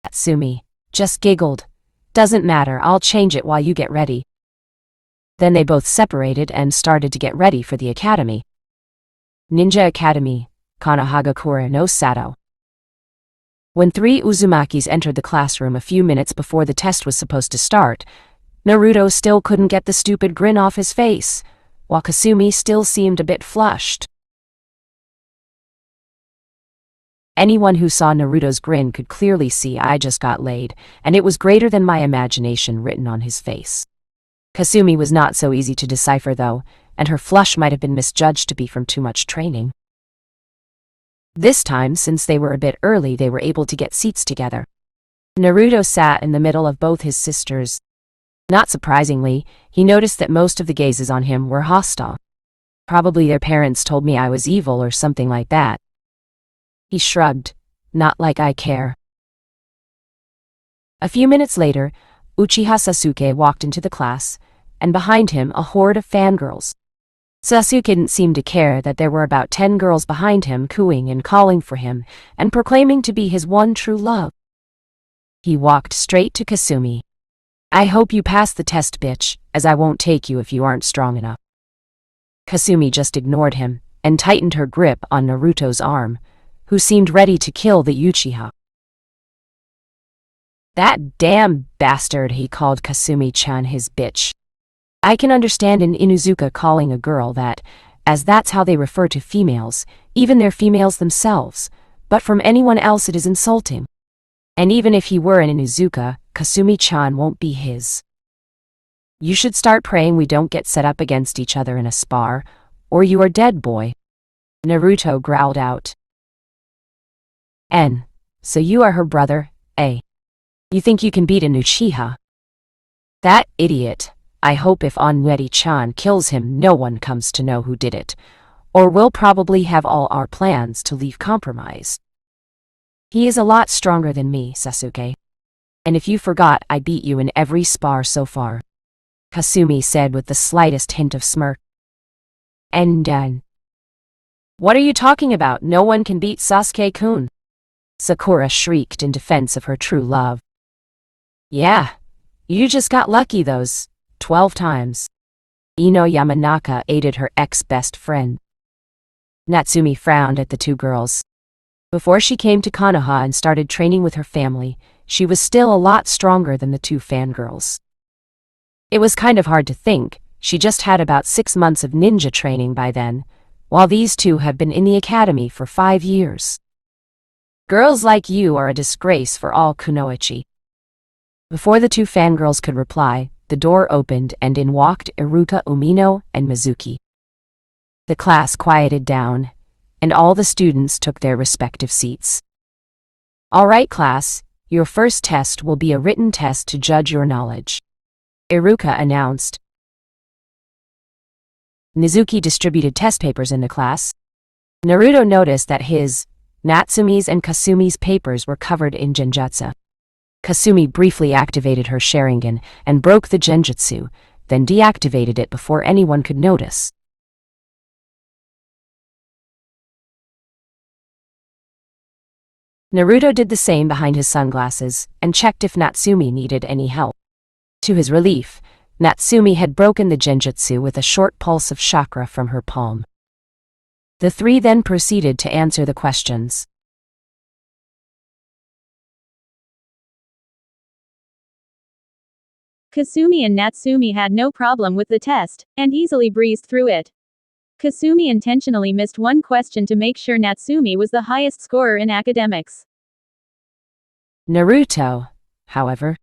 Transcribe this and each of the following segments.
Natsumi just giggled. Doesn't matter, I'll change it while you get ready. Then they both separated and started to get ready for the academy. Ninja Academy, Kanahagakura no Sato. When three Uzumakis entered the classroom a few minutes before the test was supposed to start, Naruto still couldn't get the stupid grin off his face, while Kasumi still seemed a bit flushed. Anyone who saw Naruto's grin could clearly see I just got laid, and it was greater than my imagination written on his face. Kasumi was not so easy to decipher though, and her flush might have been misjudged to be from too much training. This time, since they were a bit early, they were able to get seats together. Naruto sat in the middle of both his sisters. Not surprisingly, he noticed that most of the gazes on him were hostile. Probably their parents told me I was evil or something like that. He shrugged. Not like I care. A few minutes later, Uchiha Sasuke walked into the class, and behind him a horde of fangirls. Sasuke didn't seem to care that there were about 10 girls behind him cooing and calling for him and proclaiming to be his one true love. He walked straight to Kasumi. I hope you pass the test, bitch, as I won't take you if you aren't strong enough. Kasumi just ignored him and tightened her grip on Naruto's arm, who seemed ready to kill the Uchiha. That damn bastard, he called Kasumi-chan his bitch. I can understand an Inuzuka calling a girl that, as that's how they refer to females, even their females themselves, but from anyone else it is insulting. And even if he were an Inuzuka, Kasumi-chan won't be his. You should start praying we don't get set up against each other in a spar, or you are dead, boy. Naruto growled out. So you are her brother, eh? You think you can beat an Uchiha? That idiot. I hope if Onweri-chan kills him no one comes to know who did it, or we'll probably have all our plans to leave compromised. He is a lot stronger than me, Sasuke. And if you forgot, I beat you in every spar so far. Kasumi said with the slightest hint of smirk. And done. What are you talking about? No one can beat Sasuke-kun. Sakura shrieked in defense of her true love. Yeah, you just got lucky those 12 times. Ino Yamanaka aided her ex-best friend. Natsumi frowned at the two girls. Before she came to Konoha and started training with her family, she was still a lot stronger than the two fangirls. It was kind of hard to think, she just had about 6 months of ninja training by then, while these two have been in the academy for 5 years. Girls like you are a disgrace for all kunoichi. Before the two fangirls could reply, the door opened and in walked Iruka Umino and Mizuki. The class quieted down, and all the students took their respective seats. All right, class, your first test will be a written test to judge your knowledge, Iruka announced. Mizuki distributed test papers in the class. Naruto noticed that his, Natsumi's and Kasumi's papers were covered in genjutsu. Kasumi briefly activated her Sharingan and broke the genjutsu, then deactivated it before anyone could notice. Naruto did the same behind his sunglasses and checked if Natsumi needed any help. To his relief, Natsumi had broken the genjutsu with a short pulse of chakra from her palm. The three then proceeded to answer the questions. Kasumi and Natsumi had no problem with the test, and easily breezed through it. Kasumi intentionally missed one question to make sure Natsumi was the highest scorer in academics. Naruto, however,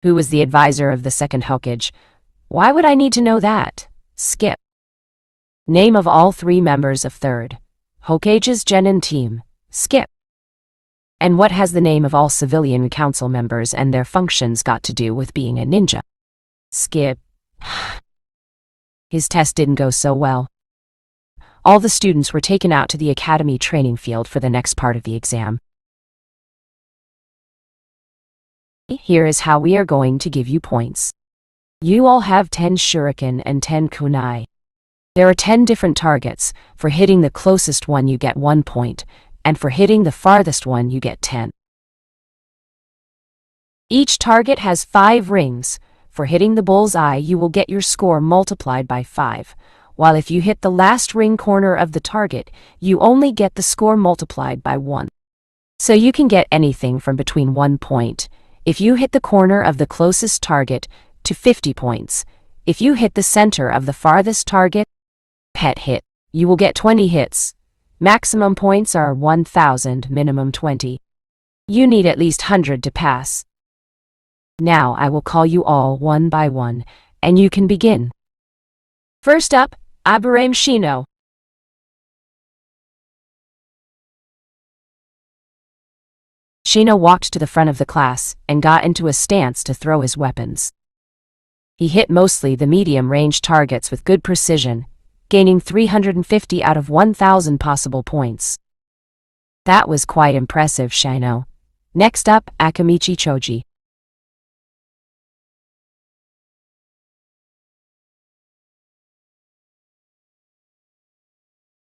who was the advisor of the second Hokage. Why would I need to know that? Skip. Name of all 3 members of third Hokage's Genin team. Skip. And what has the name of all civilian council members and their functions got to do with being a ninja? Skip. His test didn't go so well. All the students were taken out to the academy training field for the next part of the exam. Here is how we are going to give you points. You all have 10 shuriken and 10 kunai. There are 10 different targets. For hitting the closest one you get 1 point, and for hitting the farthest one you get 10. Each target has 5 rings. For hitting the bullseye you will get your score multiplied by 5, while if you hit the last ring corner of the target, you only get the score multiplied by 1. So you can get anything from between 1 point, if you hit the corner of the closest target, to 50 points. If you hit the center of the farthest target, pet hit, you will get 20 hits. Maximum points are 1,000, minimum 20. You need at least 100 to pass. Now I will call you all one by one, and you can begin. First up, Abraham Shino. Shino walked to the front of the class and got into a stance to throw his weapons. He hit mostly the medium-range targets with good precision, gaining 350 out of 1,000 possible points. That was quite impressive, Shino. Next up, Akamichi Choji.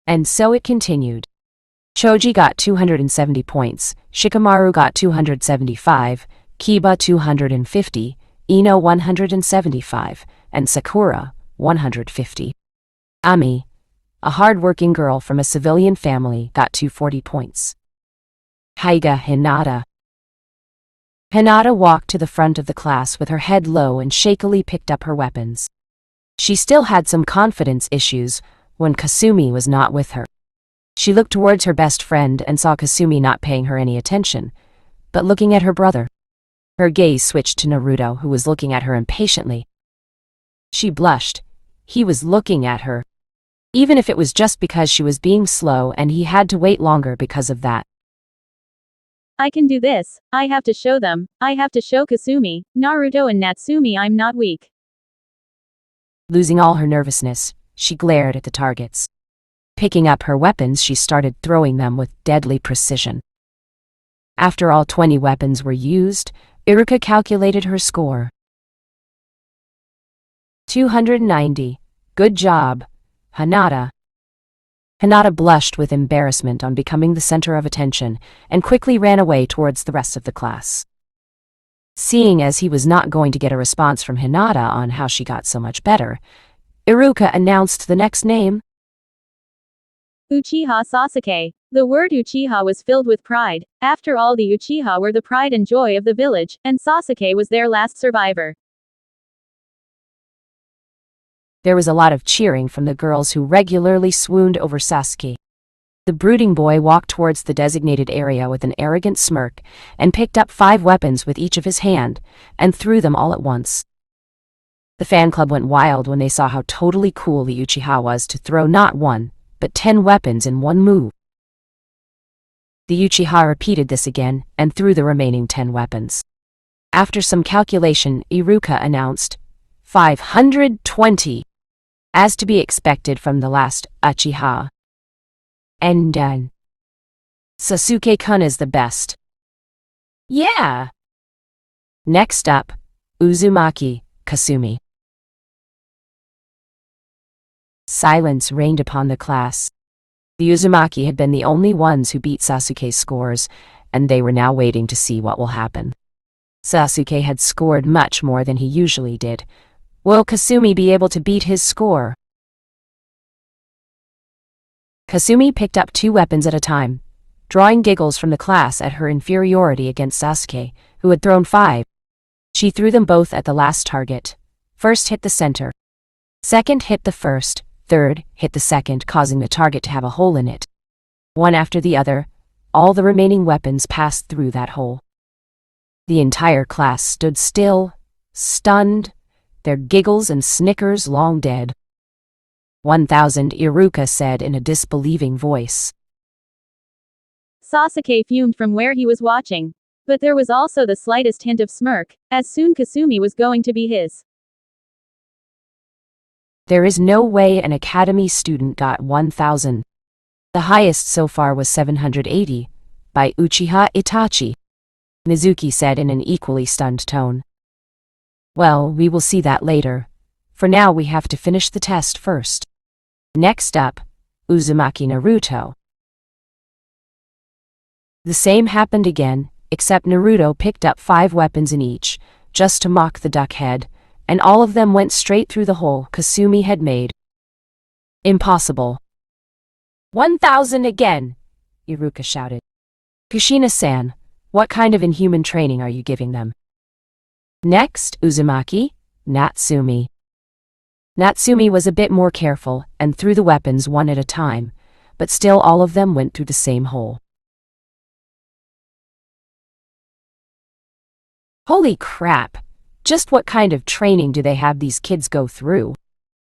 And so it continued. Choji got 270 points, Shikamaru got 275, Kiba 250, Ino 175, and Sakura 150. Ami, a hard-working girl from a civilian family, got 240 points. Haiga Hinata. Hinata walked to the front of the class with her head low and shakily picked up her weapons. She still had some confidence issues when Kasumi was not with her. She looked towards her best friend and saw Kasumi not paying her any attention, but looking at her brother. Her gaze switched to Naruto, who was looking at her impatiently. She blushed. He was looking at her. Even if it was just because she was being slow and he had to wait longer because of that. I can do this. I have to show them. I have to show Kasumi, Naruto and Natsumi I'm not weak. Losing all her nervousness, she glared at the targets. Picking up her weapons, she started throwing them with deadly precision. After all 20 weapons were used, Iruka calculated her score. 290. Good job, Hinata. Hinata blushed with embarrassment on becoming the center of attention and quickly ran away towards the rest of the class. Seeing as he was not going to get a response from Hinata on how she got so much better, Iruka announced the next name. Uchiha Sasuke. The word Uchiha was filled with pride. After all, the Uchiha were the pride and joy of the village, and Sasuke was their last survivor. There was a lot of cheering from the girls who regularly swooned over Sasuke. The brooding boy walked towards the designated area with an arrogant smirk and picked up 5 weapons with each of his hand and threw them all at once. The fan club went wild when they saw how totally cool the Uchiha was to throw not 1, but 10 weapons in one move. The Uchiha repeated this again and threw the remaining 10 weapons. After some calculation, Iruka announced, 520, as to be expected from the last Uchiha. And done. Sasuke-kun is the best. Yeah! Next up, Uzumaki, Kasumi. Silence reigned upon the class. The Uzumaki had been the only ones who beat Sasuke's scores, and they were now waiting to see what will happen. Sasuke had scored much more than he usually did. Will Kasumi be able to beat his score? Kasumi picked up 2 weapons at a time, drawing giggles from the class at her inferiority against Sasuke, who had thrown 5. She threw them both at the last target. First hit the center. Second hit the first. Third hit the second, causing the target to have a hole in it. One after the other, all the remaining weapons passed through that hole. The entire class stood still, stunned, their giggles and snickers long dead. 1,000, Iruka said in a disbelieving voice. Sasuke fumed from where he was watching. But there was also the slightest hint of smirk, as soon Kasumi was going to be his. There is no way an academy student got 1,000. The highest so far was 780, by Uchiha Itachi, Mizuki said in an equally stunned tone. Well, we will see that later. For now we have to finish the test first. Next up, Uzumaki Naruto. The same happened again, except Naruto picked up 5 weapons in each, just to mock the duck head, and all of them went straight through the hole Kasumi had made. Impossible. 1,000 again, Iruka shouted. Kushina-san, what kind of inhuman training are you giving them? Next, Uzumaki, Natsumi. Natsumi was a bit more careful and threw the weapons one at a time, but still all of them went through the same hole. Holy crap! Just what kind of training do they have these kids go through?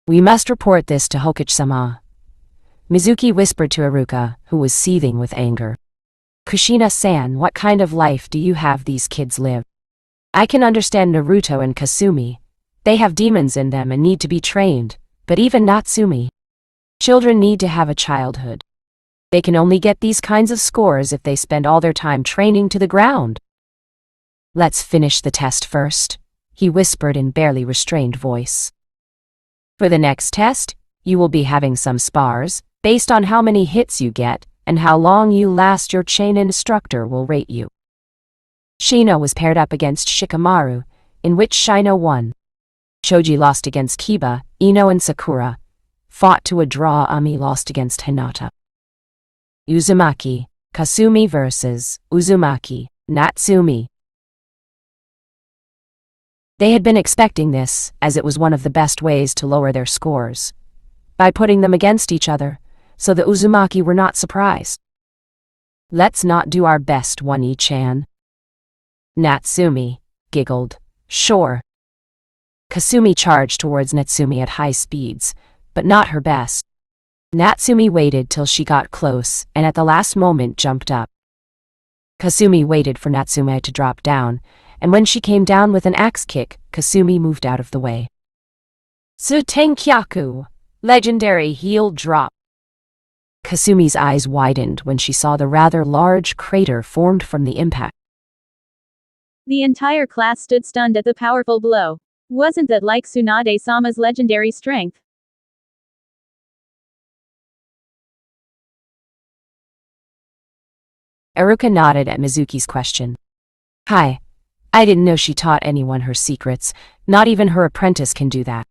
We must report this to Hokage-sama. Mizuki whispered to Iruka, who was seething with anger. Kushina-san, what kind of life do you have these kids live? I can understand Naruto and Kasumi. They have demons in them and need to be trained, but even Natsumi. Children need to have a childhood. They can only get these kinds of scores if they spend all their time training to the ground. Let's finish the test first, he whispered in barely restrained voice. For the next test, you will be having some spars. Based on how many hits you get and how long you last, your chain instructor will rate you. Shino was paired up against Shikamaru, in which Shino won. Choji lost against Kiba, Ino and Sakura. Fought to a draw. Ami lost against Hinata. Uzumaki, Kasumi versus Uzumaki, Natsumi. They had been expecting this, as it was one of the best ways to lower their scores. By putting them against each other, so the Uzumaki were not surprised. Let's not do our best, One-E-chan. Natsumi giggled. Sure. Kasumi charged towards Natsumi at high speeds, but not her best. Natsumi waited till she got close and at the last moment jumped up. Kasumi waited for Natsume to drop down, and when she came down with an axe kick, Kasumi moved out of the way. Tsutenkyaku, legendary heel drop. Kasumi's eyes widened when she saw the rather large crater formed from the impact. The entire class stood stunned at the powerful blow. Wasn't that like Tsunade-sama's legendary strength? Iruka nodded at Mizuki's question. Hi. I didn't know she taught anyone her secrets. Not even her apprentice can do that.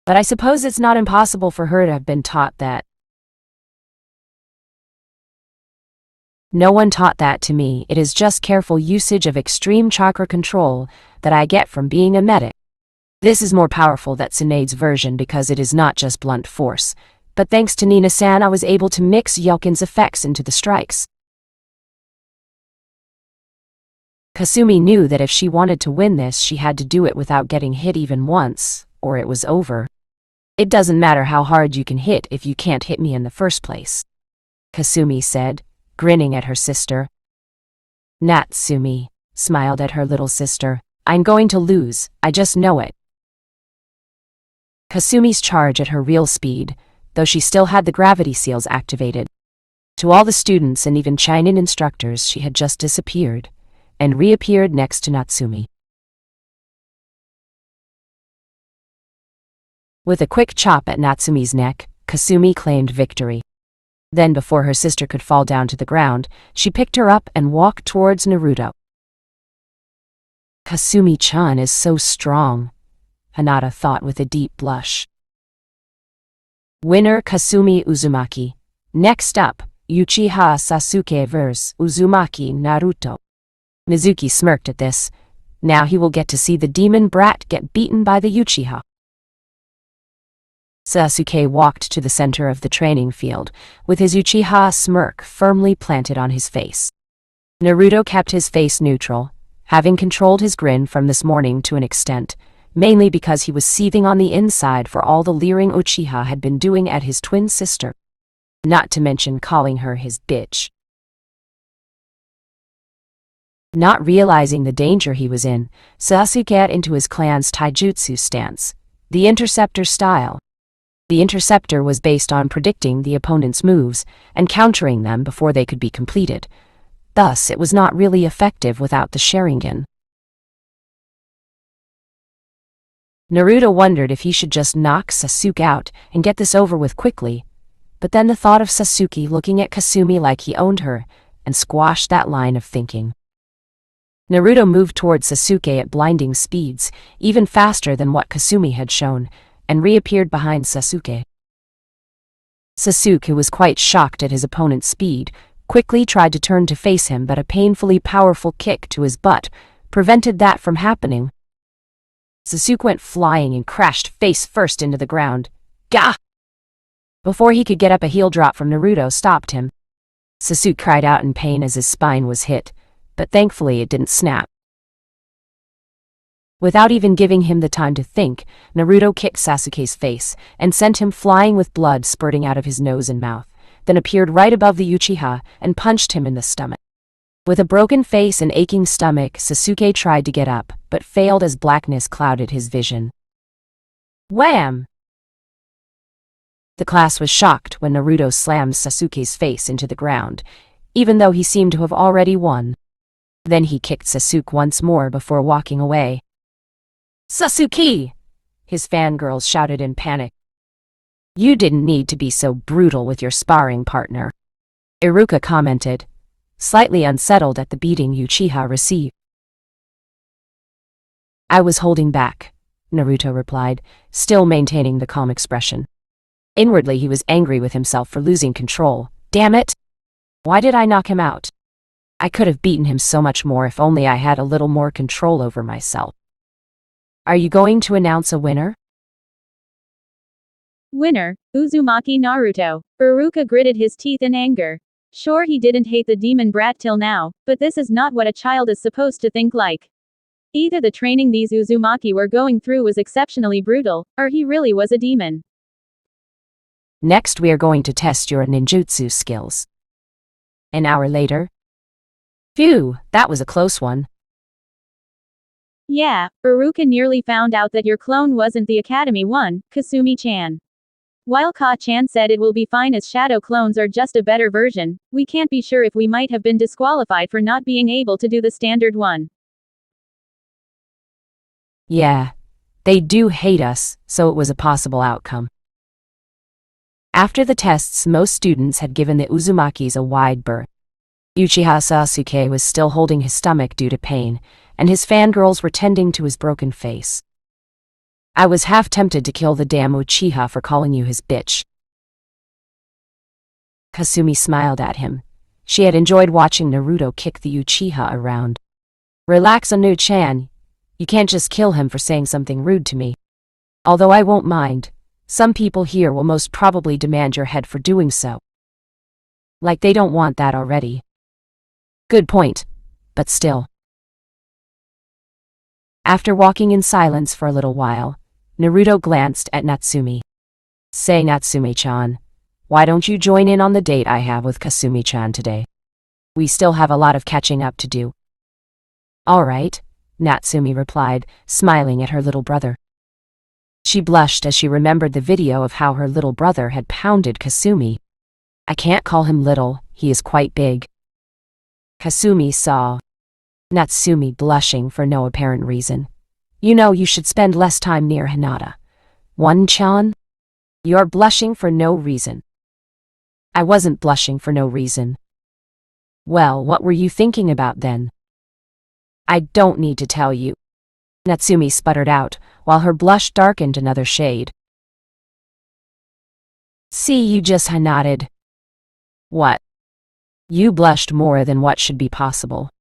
But I suppose it's not impossible for her to have been taught that. No one taught that to me. It is just careful usage of extreme chakra control that I get from being a medic. This is more powerful than Tsunade's version because it is not just blunt force, but thanks to Nina-san I was able to mix Yoken's effects into the strikes. Kasumi knew that if she wanted to win this she had to do it without getting hit even once, or it was over. It doesn't matter how hard you can hit if you can't hit me in the first place, Kasumi said, grinning at her sister. Natsumi smiled at her little sister. I'm going to lose, I just know it. Kasumi's charge at her real speed, though she still had the gravity seals activated. To all the students and even Chinin instructors she had just disappeared, and reappeared next to Natsumi. With a quick chop at Natsumi's neck, Kasumi claimed victory. Then before her sister could fall down to the ground, she picked her up and walked towards Naruto. Kasumi-chan is so strong, Hinata thought with a deep blush. Winner Kasumi Uzumaki. Next up, Uchiha Sasuke vs. Uzumaki Naruto. Mizuki smirked at this. Now he will get to see the demon brat get beaten by the Uchiha. Sasuke walked to the center of the training field, with his Uchiha smirk firmly planted on his face. Naruto kept his face neutral, having controlled his grin from this morning to an extent, mainly because he was seething on the inside for all the leering Uchiha had been doing at his twin sister. Not to mention calling her his bitch. Not realizing the danger he was in, Sasuke got into his clan's taijutsu stance, the interceptor style. The interceptor was based on predicting the opponent's moves and countering them before they could be completed. Thus, it was not really effective without the Sharingan. Naruto wondered if he should just knock Sasuke out and get this over with quickly, but then the thought of Sasuke looking at Kasumi like he owned her and squashed that line of thinking. Naruto moved towards Sasuke at blinding speeds, even faster than what Kasumi had shown, and reappeared behind Sasuke. Sasuke, who was quite shocked at his opponent's speed, quickly tried to turn to face him, but a painfully powerful kick to his butt prevented that from happening. Sasuke went flying and crashed face first into the ground. Gah! Before he could get up, a heel drop from Naruto stopped him. Sasuke cried out in pain as his spine was hit, but thankfully it didn't snap. Without even giving him the time to think, Naruto kicked Sasuke's face and sent him flying with blood spurting out of his nose and mouth, then appeared right above the Uchiha and punched him in the stomach. With a broken face and aching stomach, Sasuke tried to get up, but failed as blackness clouded his vision. Wham! The class was shocked when Naruto slammed Sasuke's face into the ground, even though he seemed to have already won. Then he kicked Sasuke once more before walking away. Sasuke! His fangirls shouted in panic. You didn't need to be so brutal with your sparring partner, Iruka commented, slightly unsettled at the beating Uchiha received. I was holding back, Naruto replied, still maintaining the calm expression. Inwardly he was angry with himself for losing control. Damn it! Why did I knock him out? I could have beaten him so much more if only I had a little more control over myself. Are you going to announce a winner? Winner, Uzumaki Naruto. Iruka gritted his teeth in anger. Sure, he didn't hate the demon brat till now, but this is not what a child is supposed to think like. Either the training these Uzumaki were going through was exceptionally brutal, or he really was a demon. Next we are going to test your ninjutsu skills. An hour later. Phew, that was a close one. Yeah, Iruka nearly found out that your clone wasn't the Academy one, Kasumi-chan. While Ka-chan said it will be fine as shadow clones are just a better version, we can't be sure if we might have been disqualified for not being able to do the standard one. Yeah, they do hate us, so it was a possible outcome. After the tests, most students had given the Uzumakis a wide berth. Uchiha Sasuke was still holding his stomach due to pain, and his fangirls were tending to his broken face. I was half tempted to kill the damn Uchiha for calling you his bitch. Kasumi smiled at him. She had enjoyed watching Naruto kick the Uchiha around. Relax, Anu-chan. You can't just kill him for saying something rude to me. Although I won't mind. Some people here will most probably demand your head for doing so. Like they don't want that already. Good point, but still. After walking in silence for a little while, Naruto glanced at Natsumi. Say, Natsume-chan, why don't you join in on the date I have with Kasumi-chan today? We still have a lot of catching up to do. All right, Natsumi replied, smiling at her little brother. She blushed as she remembered the video of how her little brother had pounded Kasumi. I can't call him little, he is quite big. Kasumi saw Natsumi blushing for no apparent reason. You know you should spend less time near Hinata. One-chan? You're blushing for no reason. I wasn't blushing for no reason. Well, what were you thinking about then? I don't need to tell you. Natsumi sputtered out, while her blush darkened another shade. See, you just nodded. What? You blushed more than what should be possible.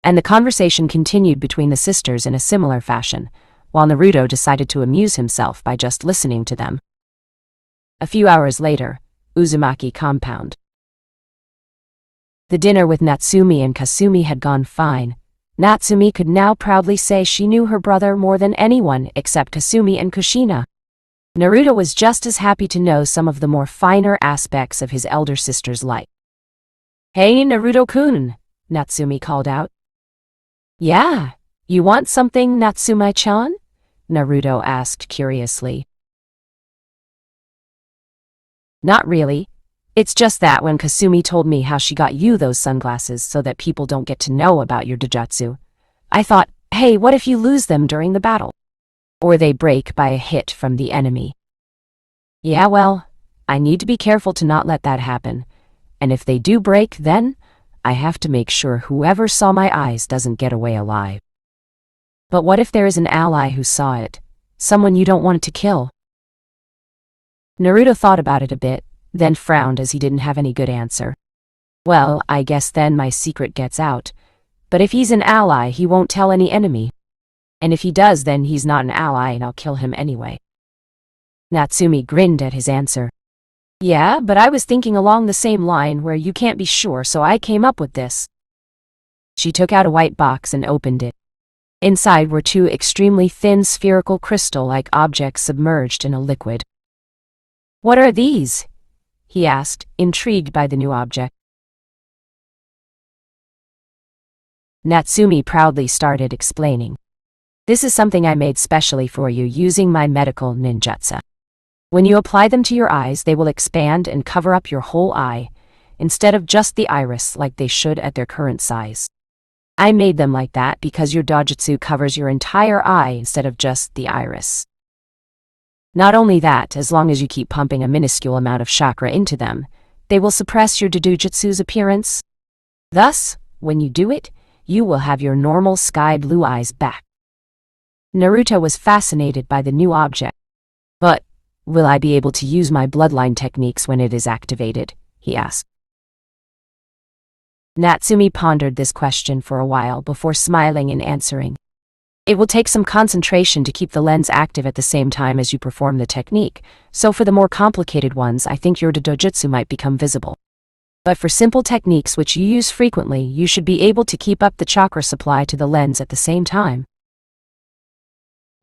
And the conversation continued between the sisters in a similar fashion, while Naruto decided to amuse himself by just listening to them. A few hours later, Uzumaki compound. The dinner with Natsumi and Kasumi had gone fine. Natsumi could now proudly say she knew her brother more than anyone except Kasumi and Kushina. Naruto was just as happy to know some of the more finer aspects of his elder sister's life. Hey Naruto-kun, Natsumi called out. Yeah, you want something, Natsume-chan? Naruto asked curiously. Not really. It's just that when Kasumi told me how she got you those sunglasses so that people don't get to know about your Dojutsu, I thought, hey, what if you lose them during the battle? or they break by a hit from the enemy. Yeah, well, I need to be careful to not let that happen, and if they do break, then I have to make sure whoever saw my eyes doesn't get away alive. But what if there is an ally who saw it, someone you don't want to kill? Naruto thought about it a bit, then frowned as he didn't have any good answer. Well, I guess then my secret gets out. But if he's an ally, he won't tell any enemy. And if he does, then he's not an ally and I'll kill him anyway. Natsumi grinned at his answer. Yeah, but I was thinking along the same line where you can't be sure, so I came up with this. She took out a white box and opened it. Inside were two extremely thin spherical crystal-like objects submerged in a liquid. What are these? He asked, intrigued by the new object. Natsumi proudly started explaining. This is something I made specially for you using my medical ninjutsu. When you apply them to your eyes, they will expand and cover up your whole eye, instead of just the iris like they should at their current size. I made them like that because your Dojutsu covers your entire eye instead of just the iris. Not only that, as long as you keep pumping a minuscule amount of chakra into them, they will suppress your Dojutsu's appearance. Thus, when you do it, you will have your normal sky blue eyes back. Naruto was fascinated by the new object. But, will I be able to use my bloodline techniques when it is activated? He asked. Natsumi pondered this question for a while before smiling and answering. It will take some concentration to keep the lens active at the same time as you perform the technique, so for the more complicated ones I think your Dojutsu might become visible. But for simple techniques which you use frequently, you should be able to keep up the chakra supply to the lens at the same time.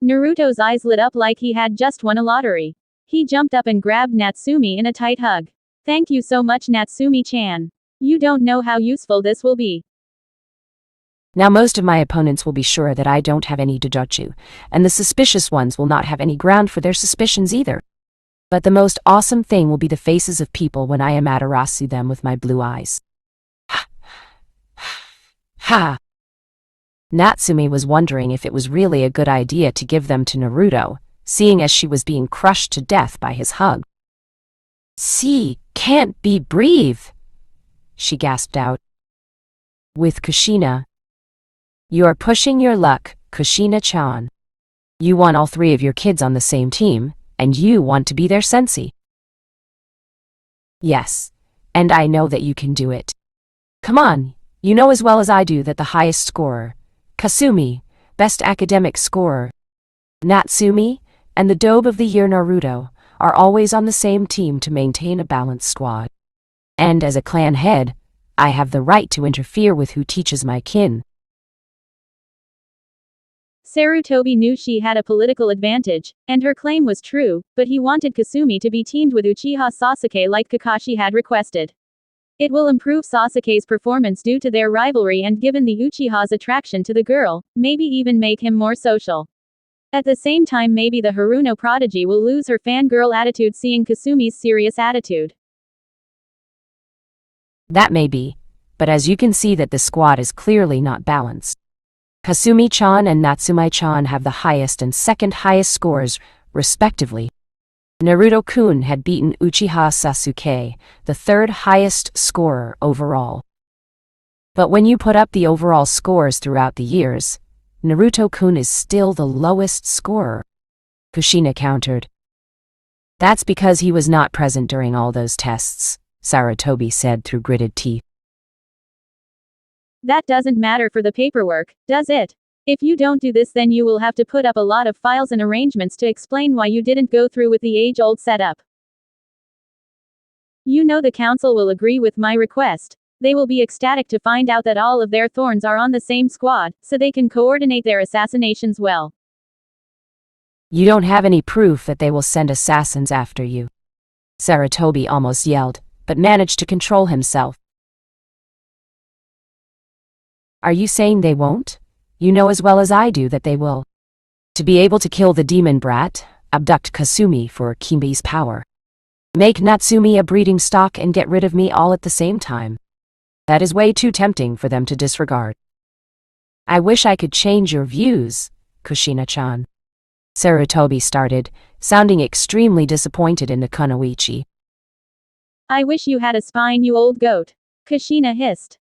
Naruto's eyes lit up like he had just won a lottery. He jumped up and grabbed Natsumi in a tight hug. Thank you so much, Natsumi-chan. You don't know how useful this will be. Now most of my opponents will be sure that I don't have any Dojutsu, and the suspicious ones will not have any ground for their suspicions either. But the most awesome thing will be the faces of people when I amaterasu them with my blue eyes. Ha! Ha! Natsumi was wondering if it was really a good idea to give them to Naruto, seeing as she was being crushed to death by his hug. See, can't be breathe, she gasped out. With Kushina. You're pushing your luck, Kushina-chan. You want all three of your kids on the same team, and you want to be their sensei. Yes, and I know that you can do it. Come on, you know as well as I do that the highest scorer, Kasumi, best academic scorer, Natsumi, and the Dobe of the Year Naruto, are always on the same team to maintain a balanced squad. And as a clan head, I have the right to interfere with who teaches my kin. Sarutobi knew she had a political advantage, and her claim was true, but he wanted Kasumi to be teamed with Uchiha Sasuke like Kakashi had requested. It will improve Sasuke's performance due to their rivalry, and given the Uchiha's attraction to the girl, maybe even make him more social. At the same time, maybe the Haruno prodigy will lose her fangirl attitude seeing Kasumi's serious attitude. That may be, but as you can see that the squad is clearly not balanced. Kasumi-chan and Natsumi-chan have the highest and second highest scores, respectively. Naruto-kun had beaten Uchiha Sasuke, the third highest scorer overall. But when you put up the overall scores throughout the years, Naruto-kun is still the lowest scorer, Kushina countered. That's because he was not present during all those tests, Sarutobi said through gritted teeth. That doesn't matter for the paperwork, does it? If you don't do this, then you will have to put up a lot of files and arrangements to explain why you didn't go through with the age-old setup. You know the council will agree with my request. They will be ecstatic to find out that all of their thorns are on the same squad, so they can coordinate their assassinations well. You don't have any proof that they will send assassins after you. Sarutobi almost yelled, but managed to control himself. Are you saying they won't? You know as well as I do that they will. To be able to kill the demon brat, abduct Kasumi for Kimbi's power. Make Natsumi a breeding stock and get rid of me all at the same time. That is way too tempting for them to disregard. I wish I could change your views, Kushina-chan. Sarutobi started, sounding extremely disappointed in the Kunoichi. I wish you had a spine, you old goat. Kushina hissed.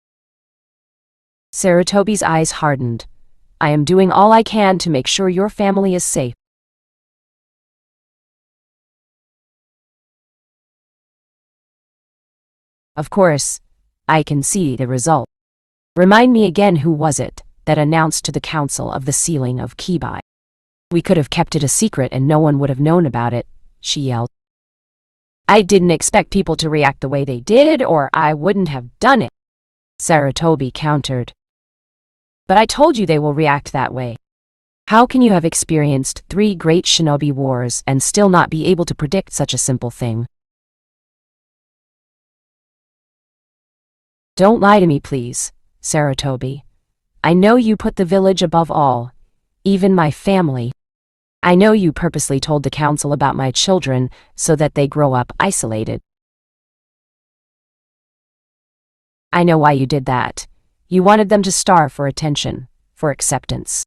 Sarutobi's eyes hardened. I am doing all I can to make sure your family is safe. Of course, I can see the result. Remind me again, who was it that announced to the council of the sealing of Kibai? We could have kept it a secret and no one would have known about it, she yelled. I didn't expect people to react the way they did, or I wouldn't have done it, Sarutobi countered. But I told you they will react that way. How can you have experienced 3 great shinobi wars and still not be able to predict such a simple thing? Don't lie to me, please, Sarutobi. I know you put the village above all, even my family. I know you purposely told the council about my children so that they grow up isolated. I know why you did that. You wanted them to starve for attention, for acceptance.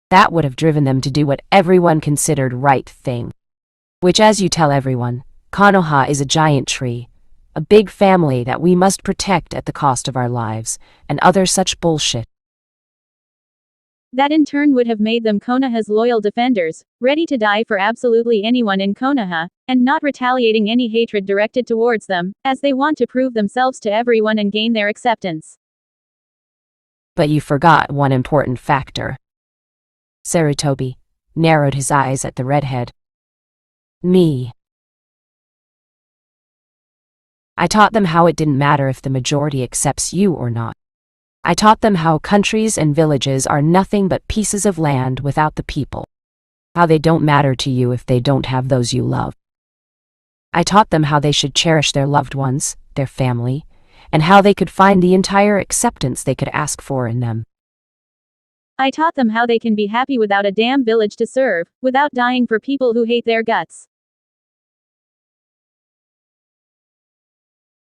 That would have driven them to do what everyone considered right thing. Which, as you tell everyone, Konoha is a giant tree, a big family that we must protect at the cost of our lives, and other such bullshit. That in turn would have made them Konoha's loyal defenders, ready to die for absolutely anyone in Konoha, and not retaliating any hatred directed towards them, as they want to prove themselves to everyone and gain their acceptance. But you forgot one important factor. Sarutobi narrowed his eyes at the redhead. Me. I taught them how it didn't matter if the majority accepts you or not. I taught them how countries and villages are nothing but pieces of land without the people. How they don't matter to you if they don't have those you love. I taught them how they should cherish their loved ones, their family, and how they could find the entire acceptance they could ask for in them. I taught them how they can be happy without a damn village to serve, without dying for people who hate their guts.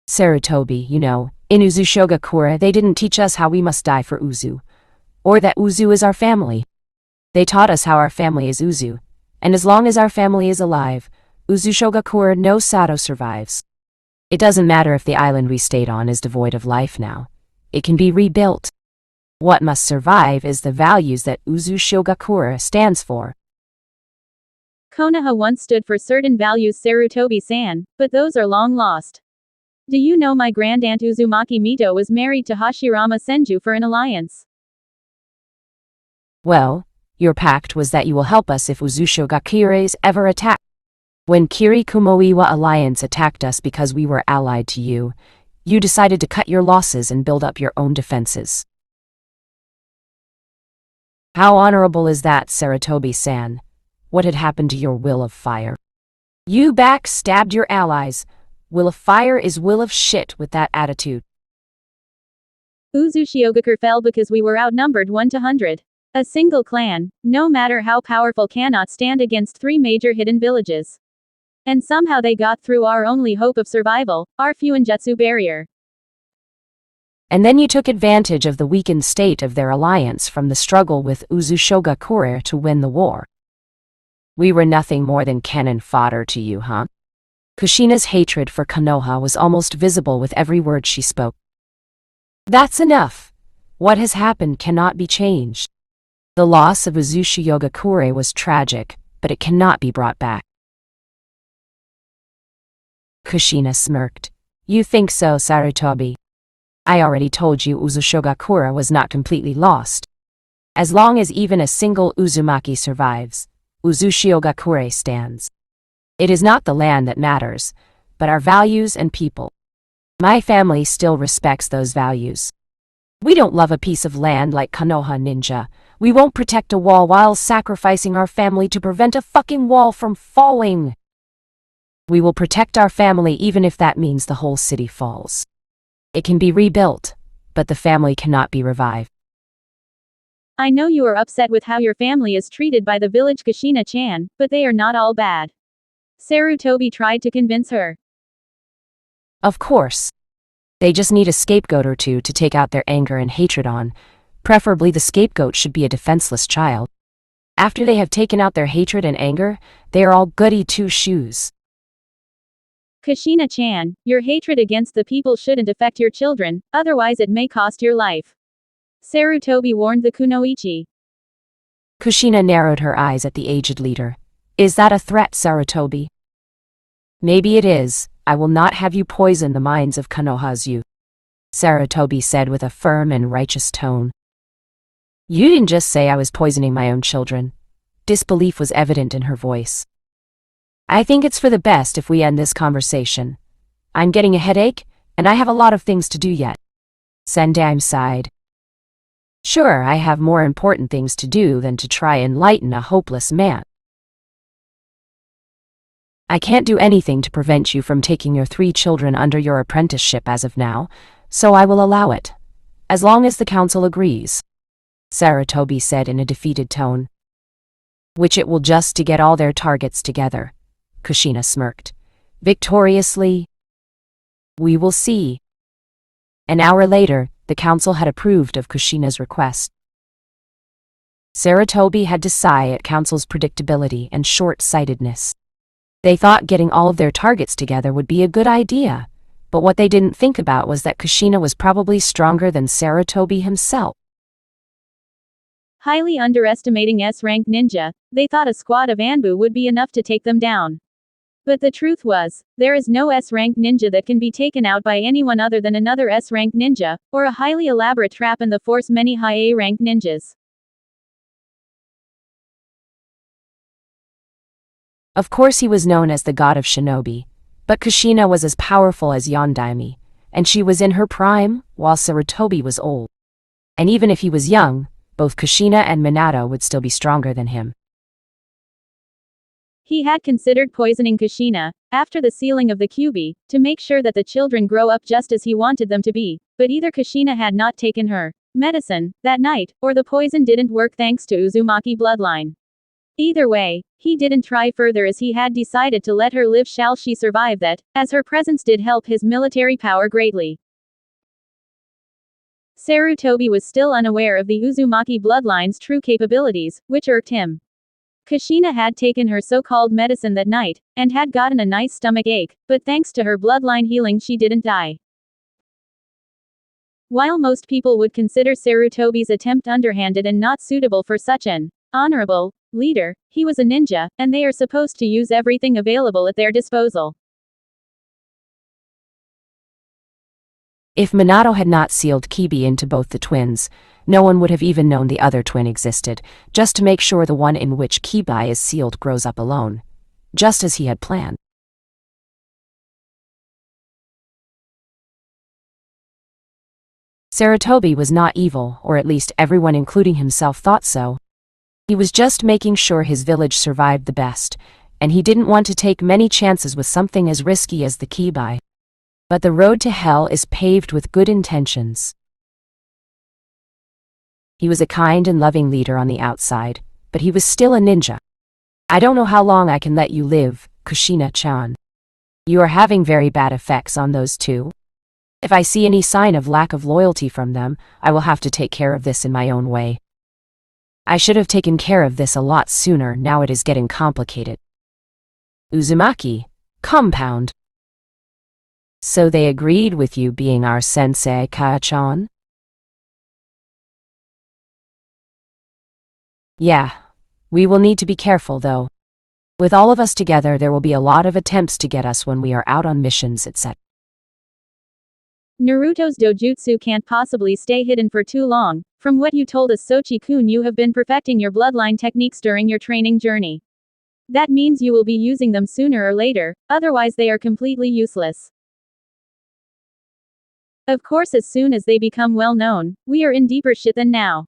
Sarutobi, you know, in Uzu Shogakure they didn't teach us how we must die for Uzu, or that Uzu is our family. They taught us how our family is Uzu, and as long as our family is alive, Uzu Shogakure no Sato survives. It doesn't matter if the island we stayed on is devoid of life now. It can be rebuilt. What must survive is the values that Uzu Shogakure stands for. Konoha once stood for certain values, Sarutobi-san, but those are long lost. Do you know my grand-aunt Uzumaki Mito was married to Hashirama Senju for an alliance? Well, your pact was that you will help us if Uzu Shogakure's ever attack. When Kiri Kumoiwa Alliance attacked us because we were allied to you, you decided to cut your losses and build up your own defenses. How honorable is that, Sarutobi-san? What had happened to your will of fire? You backstabbed your allies. Will of fire is will of shit with that attitude. Uzu Shiogakure fell because we were outnumbered 1-100. A single clan, no matter how powerful, cannot stand against 3 major hidden villages. And somehow they got through our only hope of survival, our Fuinjutsu barrier. And then you took advantage of the weakened state of their alliance from the struggle with Uzu Shogakure to win the war. We were nothing more than cannon fodder to you, huh? Kushina's hatred for Konoha was almost visible with every word she spoke. That's enough. What has happened cannot be changed. The loss of Uzu Shogakure was tragic, but it cannot be brought back. Kushina smirked. You think so, Sarutobi? I already told you Uzu Shogakure was not completely lost. As long as even a single Uzumaki survives, Uzu Shogakure stands. It is not the land that matters, but our values and people. My family still respects those values. We don't love a piece of land like Konoha Ninja. We won't protect a wall while sacrificing our family to prevent a fucking wall from falling. We will protect our family even if that means the whole city falls. It can be rebuilt, but the family cannot be revived. I know you are upset with how your family is treated by the village Kushina-chan, but they are not all bad. Sarutobi tried to convince her. Of course. They just need a scapegoat or two to take out their anger and hatred on. Preferably the scapegoat should be a defenseless child. After they have taken out their hatred and anger, they are all goody two-shoes. Kushina-chan, your hatred against the people shouldn't affect your children, otherwise it may cost your life. Sarutobi warned the kunoichi. Kushina narrowed her eyes at the aged leader. Is that a threat, Sarutobi? Maybe it is. I will not have you poison the minds of Konoha's youth, Sarutobi said with a firm and righteous tone. You didn't just say I was poisoning my own children. Disbelief was evident in her voice. I think it's for the best if we end this conversation. I'm getting a headache, and I have a lot of things to do yet. Sendai sighed. Sure, I have more important things to do than to try and enlighten a hopeless man. I can't do anything to prevent you from taking your 3 children under your apprenticeship as of now, so I will allow it, as long as the council agrees, Sarutobi said in a defeated tone. Which it will just to get all their targets together, Kushina smirked. Victoriously? We will see. An hour later, the council had approved of Kushina's request. Sarutobi had to sigh at council's predictability and short-sightedness. They thought getting all of their targets together would be a good idea, but what they didn't think about was that Kushina was probably stronger than Sarutobi himself. Highly underestimating S-rank ninja, they thought a squad of Anbu would be enough to take them down. But the truth was, there is no S-rank ninja that can be taken out by anyone other than another S-rank ninja, or a highly elaborate trap in the force many high A-rank ninjas. Of course he was known as the god of shinobi, but Kushina was as powerful as Yondaime, and she was in her prime, while Sarutobi was old. And even if he was young, both Kushina and Minato would still be stronger than him. He had considered poisoning Kushina, after the sealing of the Kyuubi, to make sure that the children grow up just as he wanted them to be, but either Kushina had not taken her medicine that night, or the poison didn't work thanks to Uzumaki bloodline. Either way, he didn't try further as he had decided to let her live. Shall she survive that, as her presence did help his military power greatly. Sarutobi was still unaware of the Uzumaki bloodline's true capabilities, which irked him. Kushina had taken her so-called medicine that night, and had gotten a nice stomach ache, but thanks to her bloodline healing she didn't die. While most people would consider Sarutobi's attempt underhanded and not suitable for such an honorable leader, he was a ninja, and they are supposed to use everything available at their disposal. If Minato had not sealed Kibi into both the twins, no one would have even known the other twin existed, just to make sure the one in which Kibi is sealed grows up alone, just as he had planned. Sarutobi was not evil, or at least everyone including himself thought so. He was just making sure his village survived the best, and he didn't want to take many chances with something as risky as the Kibi. But the road to hell is paved with good intentions. He was a kind and loving leader on the outside, but he was still a ninja. I don't know how long I can let you live, Kushina-chan. You are having very bad effects on those two. If I see any sign of lack of loyalty from them, I will have to take care of this in my own way. I should have taken care of this a lot sooner. Now it is getting complicated. Uzumaki, compound. So they agreed with you being our sensei, Kaya-chan? Yeah. We will need to be careful though. With all of us together there will be a lot of attempts to get us when we are out on missions, etc. Naruto's dojutsu can't possibly stay hidden for too long. From what you told us, Sochi-kun, you have been perfecting your bloodline techniques during your training journey. That means you will be using them sooner or later, otherwise they are completely useless. Of course, as soon as they become well known, we are in deeper shit than now.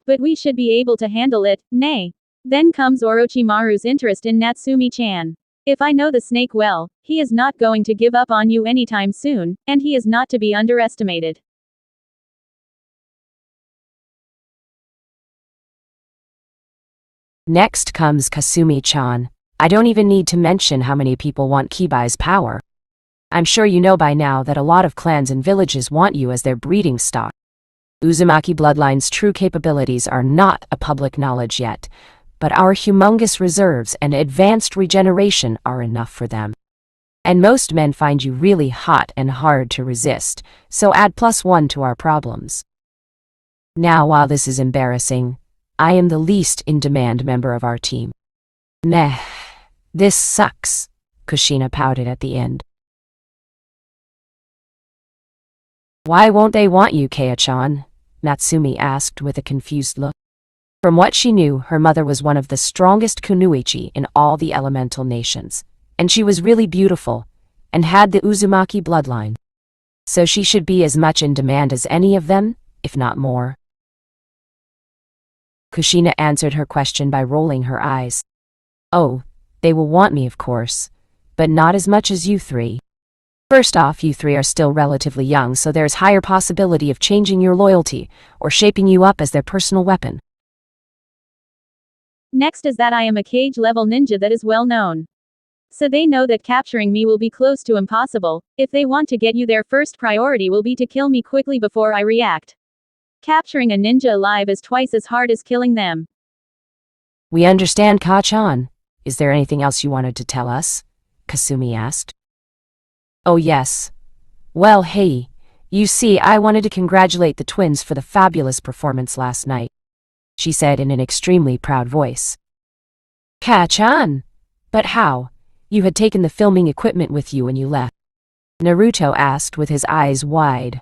But we should be able to handle it. Nay. Then comes Orochimaru's interest in Natsumi-chan. If I know the snake well, he is not going to give up on you anytime soon, and he is not to be underestimated. Next comes Kasumi-chan. I don't even need to mention how many people want Kibi's power. I'm sure you know by now that a lot of clans and villages want you as their breeding stock. Uzumaki bloodline's true capabilities are not a public knowledge yet, but our humongous reserves and advanced regeneration are enough for them. And most men find you really hot and hard to resist, so add +1 to our problems. Now, while this is embarrassing, I am the least in-demand member of our team. Meh, this sucks, Kushina pouted at the end. Why won't they want you, Kea-chan? Natsumi asked with a confused look. From what she knew, her mother was one of the strongest kunoichi in all the elemental nations, and she was really beautiful, and had the Uzumaki bloodline. So she should be as much in demand as any of them, if not more. Kushina answered her question by rolling her eyes. Oh, they will want me, of course, but not as much as you three. First off, you three are still relatively young, so there's higher possibility of changing your loyalty or shaping you up as their personal weapon. Next is that I am a cage-level ninja that is well known. So they know that capturing me will be close to impossible. If they want to get you, their first priority will be to kill me quickly before I react. Capturing a ninja alive is twice as hard as killing them. We understand, Ka-chan. Is there anything else you wanted to tell us? Kasumi asked. Oh yes. Well, hey, you see, I wanted to congratulate the twins for the fabulous performance last night, she said in an extremely proud voice. Ka-chan! But how? You had taken the filming equipment with you when you left, Naruto asked with his eyes wide.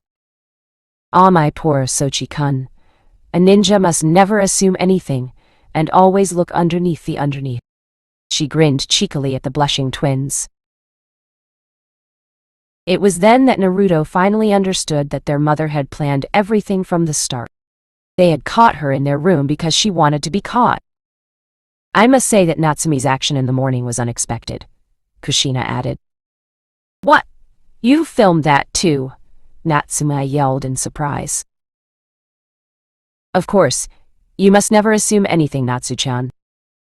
Ah, my poor Sochi-kun. A ninja must never assume anything, and always look underneath the underneath. She grinned cheekily at the blushing twins. It was then that Naruto finally understood that their mother had planned everything from the start. They had caught her in their room because she wanted to be caught. I must say that Natsumi's action in the morning was unexpected, Kushina added. What? You filmed that too? Natsumi yelled in surprise. Of course, you must never assume anything, Natsu-chan.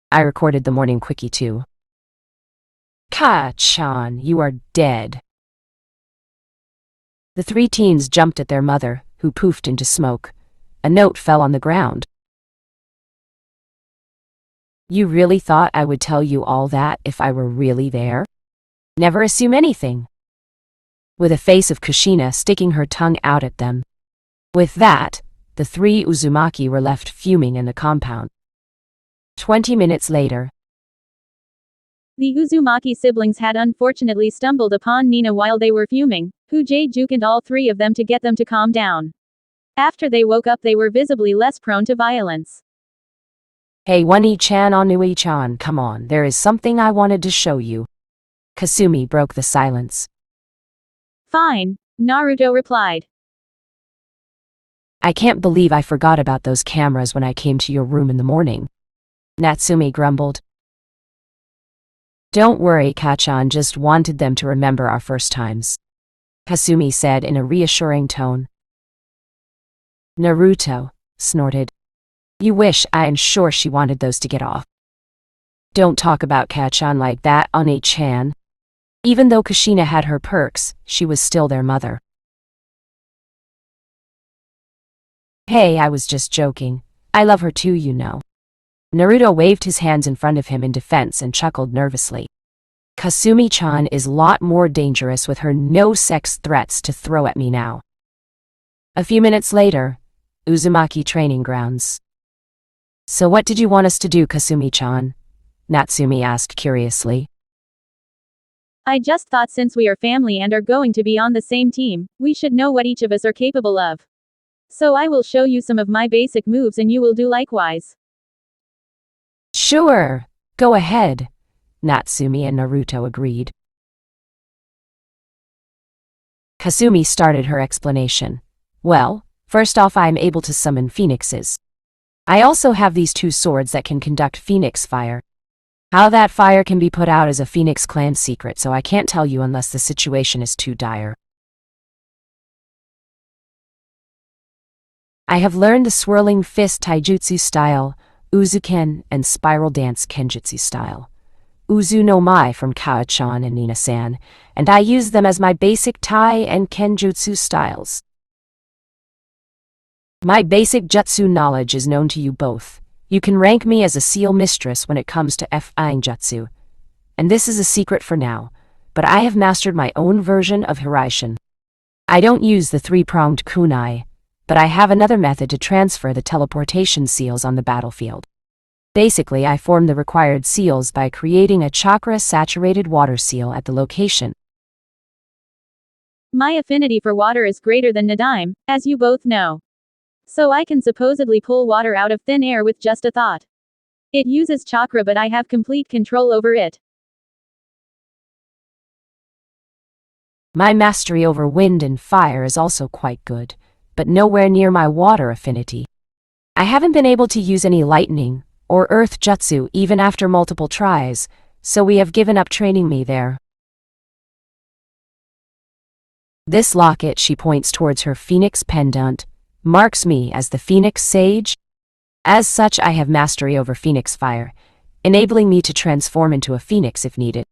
I recorded the morning quickie too. Ka-chan, you are dead. The three teens jumped at their mother, who poofed into smoke. A note fell on the ground. You really thought I would tell you all that if I were really there? Never assume anything. With a face of Kushina sticking her tongue out at them. With that, the three Uzumaki were left fuming in the compound. 20 minutes later. The Uzumaki siblings had unfortunately stumbled upon Nina while they were fuming, who jukened all three of them to get them to calm down. After they woke up, they were visibly less prone to violence. Hey, Onii-chan, Onui-chan, come on, there is something I wanted to show you. Kasumi broke the silence. Fine, Naruto replied. I can't believe I forgot about those cameras when I came to your room in the morning, Natsumi grumbled. Don't worry, Ka-chan just wanted them to remember our first times, Kasumi said in a reassuring tone. Naruto snorted. You wish. I am sure she wanted those to get off. Don't talk about Ka-chan like that, Onii-chan. Even though Kushina had her perks, she was still their mother. Hey, I was just joking. I love her too, you know. Naruto waved his hands in front of him in defense and chuckled nervously. Kasumi-chan is a lot more dangerous with her no-sex threats to throw at me now. A few minutes later, Uzumaki training grounds. So what did you want us to do, Kasumi-chan? Natsumi asked curiously. I just thought since we are family and are going to be on the same team, we should know what each of us are capable of. So I will show you some of my basic moves and you will do likewise. Sure, go ahead, Natsumi and Naruto agreed. Kasumi started her explanation. Well, first off, I am able to summon phoenixes. I also have these two swords that can conduct phoenix fire. How that fire can be put out is a Phoenix clan secret, so I can't tell you unless the situation is too dire. I have learned the swirling fist taijutsu style, Uzuken, and spiral dance kenjutsu style, Uzu no Mai from Kao-chan and Nina-san, and I use them as my basic tai and kenjutsu styles. My basic jutsu knowledge is known to you both. You can rank me as a seal mistress when it comes to fine jutsu. And this is a secret for now, but I have mastered my own version of Hiraishin. I don't use the three-pronged kunai, but I have another method to transfer the teleportation seals on the battlefield. Basically, I form the required seals by creating a chakra-saturated water seal at the location. My affinity for water is greater than Nadaim, as you both know. So I can supposedly pull water out of thin air with just a thought. It uses chakra, but I have complete control over it. My mastery over wind and fire is also quite good, but nowhere near my water affinity. I haven't been able to use any lightning or earth jutsu even after multiple tries, so we have given up training me there. This locket, she points towards her phoenix pendant, marks me as the phoenix sage. As such, I have mastery over phoenix fire, enabling me to transform into a phoenix if needed.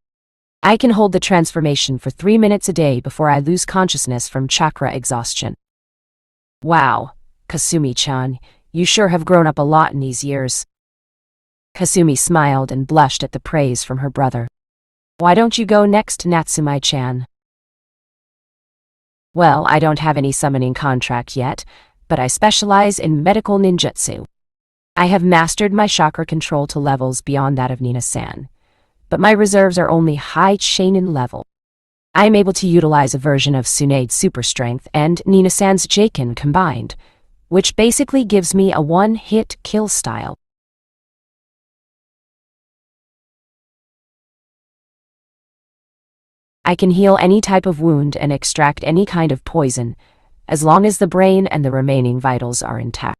I can hold the transformation for 3 minutes a day before I lose consciousness from chakra exhaustion. Wow, Kasumi-chan, you sure have grown up a lot in these years. Kasumi smiled and blushed at the praise from her brother. Why don't you go next, Natsumi-chan? Well, I don't have any summoning contract yet, but I specialize in medical ninjutsu. I have mastered my chakra control to levels beyond that of Nina-san, but my reserves are only high Shainin level. I am able to utilize a version of Tsunade's super strength and Nina-san's Jaken combined, which basically gives me a one-hit kill style. I can heal any type of wound and extract any kind of poison, as long as the brain and the remaining vitals are intact.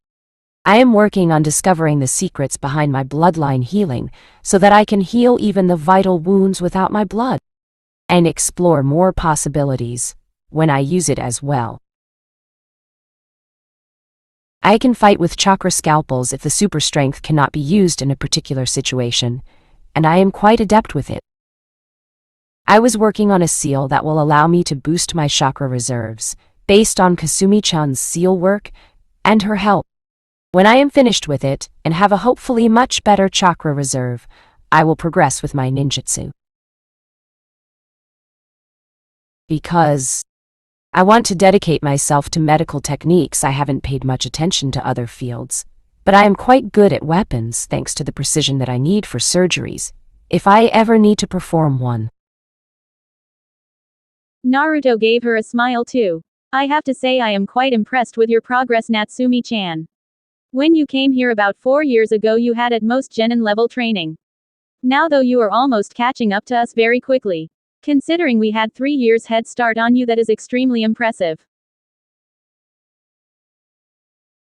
I am working on discovering the secrets behind my bloodline healing so that I can heal even the vital wounds without my blood, and explore more possibilities when I use it as well. I can fight with chakra scalpels if the super strength cannot be used in a particular situation, and I am quite adept with it. I was working on a seal that will allow me to boost my chakra reserves, based on Kasumi-chan's seal work and her help. When I am finished with it, and have a hopefully much better chakra reserve, I will progress with my ninjutsu. Because I want to dedicate myself to medical techniques, I haven't paid much attention to other fields, but I am quite good at weapons thanks to the precision that I need for surgeries, if I ever need to perform one. Naruto gave her a smile too. I have to say I am quite impressed with your progress, Natsumi-chan. When you came here about 4 years ago, you had at most genin level training. Now though, you are almost catching up to us very quickly. Considering we had 3 years head start on you, that is extremely impressive.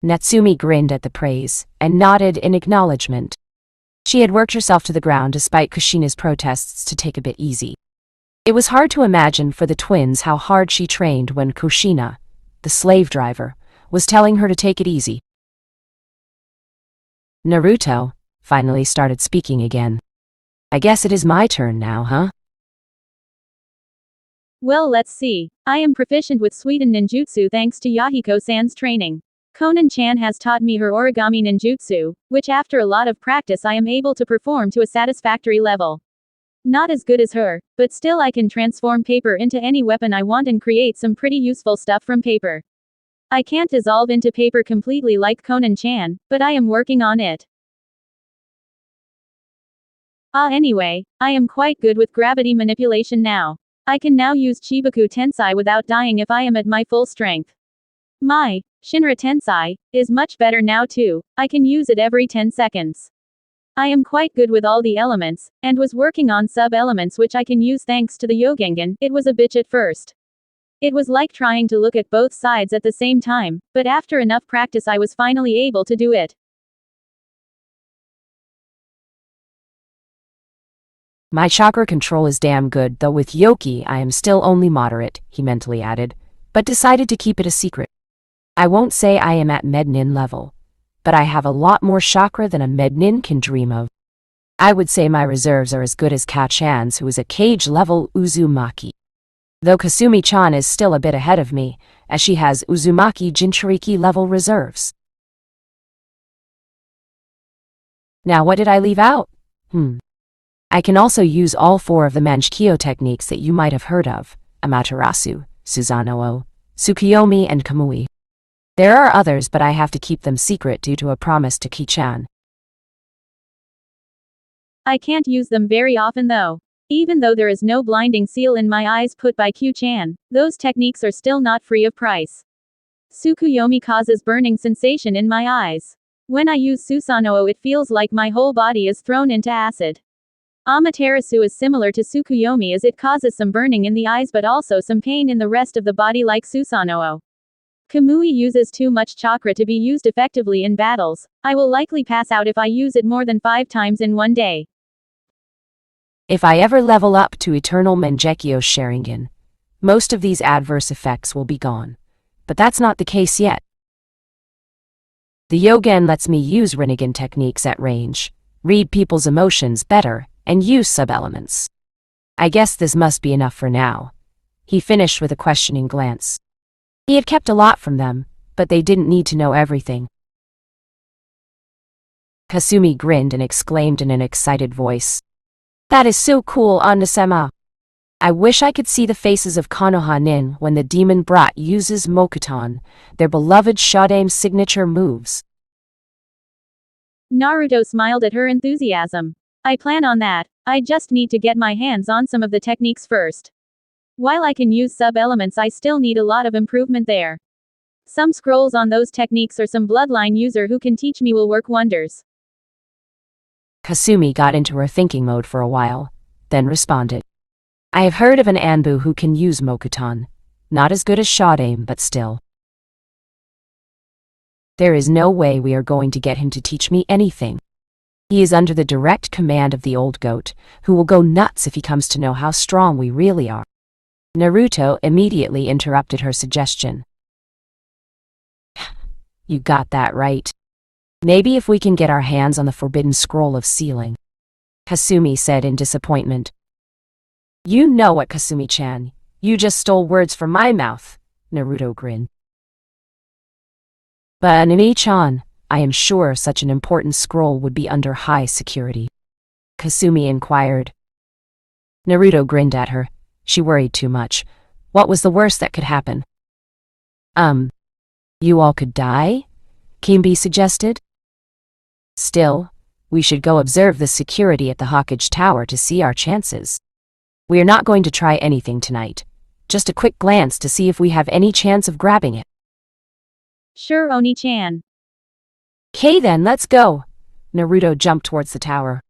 Natsumi grinned at the praise and nodded in acknowledgement. She had worked herself to the ground despite Kushina's protests to take a bit easy. It was hard to imagine for the twins how hard she trained when Kushina, the slave driver, was telling her to take it easy. Naruto finally started speaking again. I guess it is my turn now, huh? Well, let's see. I am proficient with Suiten ninjutsu thanks to Yahiko-san's training. Konan-chan has taught me her origami ninjutsu, which after a lot of practice I am able to perform to a satisfactory level. Not as good as her, but still I can transform paper into any weapon I want and create some pretty useful stuff from paper. I can't dissolve into paper completely like Konan-chan, but I am working on it. Anyway, I am quite good with gravity manipulation now. I can now use Chibaku Tensai without dying if I am at my full strength. My Shinra Tensai is much better now too. I can use it every 10 seconds. I am quite good with all the elements, and was working on sub-elements which I can use thanks to the Yogengan. It was a bitch at first. It was like trying to look at both sides at the same time, but after enough practice I was finally able to do it. My chakra control is damn good, though with Yoki I am still only moderate, he mentally added, but decided to keep it a secret. I won't say I am at Mednin level, but I have a lot more chakra than a Mednin can dream of. I would say my reserves are as good as Kachan's, who is a cage-level Uzumaki. Though Kasumi-chan is still a bit ahead of me, as she has Uzumaki Jinchuriki level reserves. Now what did I leave out? I can also use all 4 of the Manchikyo techniques that you might have heard of: Amaterasu, Susanoo, Tsukuyomi, and Kamui. There are others, but I have to keep them secret due to a promise to Ki-chan. I can't use them very often though. Even though there is no blinding seal in my eyes put by Q-chan, those techniques are still not free of price. Tsukuyomi causes burning sensation in my eyes. When I use Susanoo, it feels like my whole body is thrown into acid. Amaterasu is similar to Tsukuyomi as it causes some burning in the eyes but also some pain in the rest of the body like Susanoo. Kamui uses too much chakra to be used effectively in battles. I will likely pass out if I use it more than 5 times in one day. If I ever level up to Eternal Mangekyo Sharingan, most of these adverse effects will be gone. But that's not the case yet. The Yogengan lets me use Rinnegan techniques at range, read people's emotions better, and use sub-elements. I guess this must be enough for now. He finished with a questioning glance. He had kept a lot from them, but they didn't need to know everything. Kasumi grinned and exclaimed in an excited voice, "That is so cool, Anda-sama. I wish I could see the faces of Konoha Nin when the demon brat uses Mokuton, their beloved Shodame's signature moves." Naruto smiled at her enthusiasm. I plan on that. I just need to get my hands on some of the techniques first. While I can use sub-elements, I still need a lot of improvement there. Some scrolls on those techniques or some bloodline user who can teach me will work wonders. Kasumi got into her thinking mode for a while, then responded. I have heard of an Anbu who can use Mokuton. Not as good as Shodame, but still. There is no way we are going to get him to teach me anything. He is under the direct command of the old goat, who will go nuts if he comes to know how strong we really are. Naruto immediately interrupted her suggestion. You got that right. Maybe if we can get our hands on the forbidden scroll of sealing, Kasumi said in disappointment. You know what, Kasumi-chan, you just stole words from my mouth, Naruto grinned. But Nami-chan, I am sure such an important scroll would be under high security, Kasumi inquired. Naruto grinned at her. She worried too much. What was the worst that could happen? You all could die? Kimbi suggested. Still, we should go observe the security at the Hawkage Tower to see our chances. We are not going to try anything tonight. Just a quick glance to see if we have any chance of grabbing it. Sure, Oni-chan. Okay then, let's go. Naruto jumped towards the tower.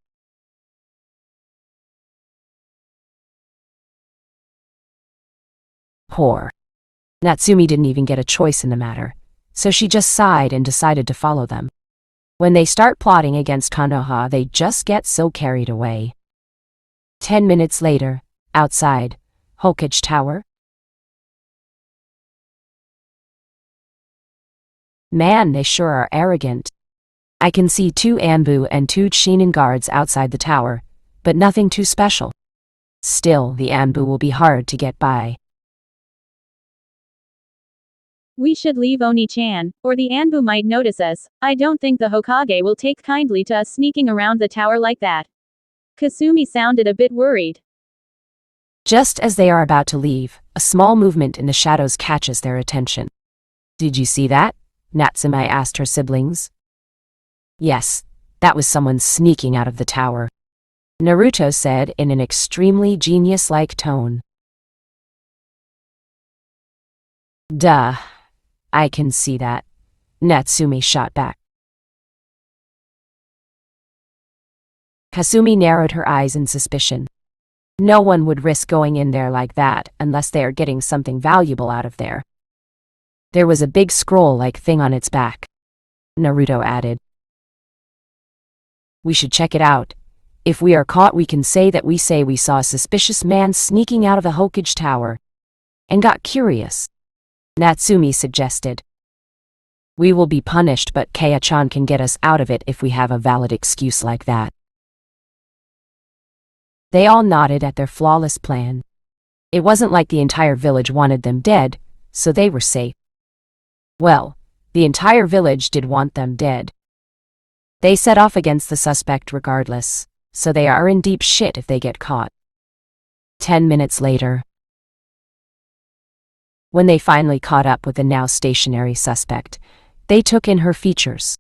Poor Natsumi didn't even get a choice in the matter, so she just sighed and decided to follow them. When they start plotting against Konoha, they just get so carried away. 10 minutes later, outside Hokage Tower. Man, they sure are arrogant. I can see 2 Anbu and 2 Chunin guards outside the tower, but nothing too special. Still, the Anbu will be hard to get by. We should leave Oni-chan, or the Anbu might notice us. I don't think the Hokage will take kindly to us sneaking around the tower like that. Kasumi sounded a bit worried. Just as they are about to leave, a small movement in the shadows catches their attention. Did you see that? Natsume asked her siblings. Yes, that was someone sneaking out of the tower, Naruto said in an extremely genius-like tone. Duh. I can see that, Natsumi shot back. Kasumi narrowed her eyes in suspicion. No one would risk going in there like that unless they are getting something valuable out of there. There was a big scroll-like thing on its back, Naruto added. We should check it out. If we are caught, we can say we saw a suspicious man sneaking out of the Hokage Tower and got curious, Natsumi suggested. We will be punished, but Kaya-chan can get us out of it if we have a valid excuse like that. They all nodded at their flawless plan. It wasn't like the entire village wanted them dead, so they were safe. Well, the entire village did want them dead. They set off against the suspect regardless, so they are in deep shit if they get caught. 10 minutes later, when they finally caught up with the now stationary suspect, they took in her features.